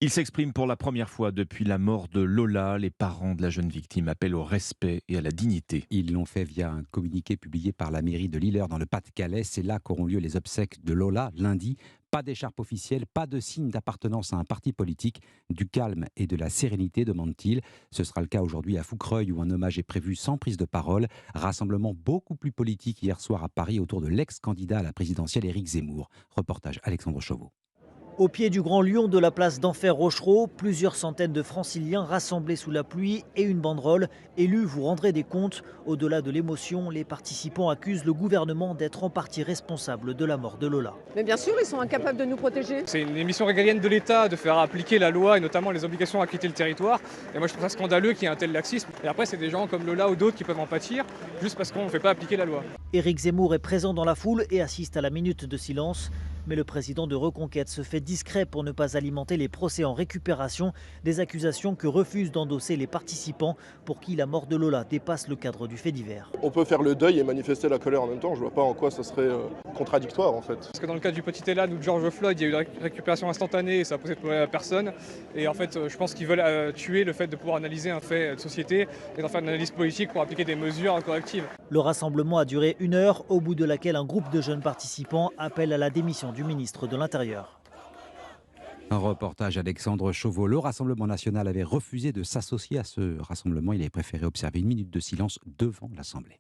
Il s'exprime pour la première fois depuis la mort de Lola. Les parents de la jeune victime appellent au respect et à la dignité. Ils l'ont fait via un communiqué publié par la mairie de Lillers dans le Pas-de-Calais. C'est là qu'auront lieu les obsèques de Lola lundi. Pas d'écharpe officielle, pas de signe d'appartenance à un parti politique. Du calme et de la sérénité, demande-t-il. Ce sera le cas aujourd'hui à Foucreuil où un hommage est prévu sans prise de parole. Rassemblement beaucoup plus politique hier soir à Paris autour de l'ex-candidat à la présidentielle Éric Zemmour. Reportage Alexandre Chauveau. Au pied du Grand Lion de la place d'Enfer-Rochereau, plusieurs centaines de franciliens rassemblés sous la pluie et une banderole. Élus, vous rendrez des comptes. Au-delà de l'émotion, les participants accusent le gouvernement d'être en partie responsable de la mort de Lola. Mais bien sûr, ils sont incapables de nous protéger. C'est une mission régalienne de l'État de faire appliquer la loi et notamment les obligations à quitter le territoire. Et moi je trouve ça scandaleux qu'il y ait un tel laxisme. Et après c'est des gens comme Lola ou d'autres qui peuvent en pâtir juste parce qu'on ne fait pas appliquer la loi. Éric Zemmour est présent dans la foule et assiste à la minute de silence. Mais le président de Reconquête se fait discret pour ne pas alimenter les procès en récupération, des accusations que refusent d'endosser les participants pour qui la mort de Lola dépasse le cadre du fait divers. On peut faire le deuil et manifester la colère en même temps, je vois pas en quoi ça serait contradictoire en fait. Parce que dans le cas du petit Elan ou de George Floyd, il y a eu une récupération instantanée et ça a posé de problème à personne. Et en fait je pense qu'ils veulent tuer le fait de pouvoir analyser un fait de société et d'en faire une analyse politique pour appliquer des mesures correctives. Le rassemblement a duré 1 heure, au bout de laquelle un groupe de jeunes participants appelle à la démission du ministre de l'Intérieur. Un reportage Alexandre Chauveau. Le Rassemblement national avait refusé de s'associer à ce rassemblement. Il avait préféré observer une minute de silence devant l'Assemblée.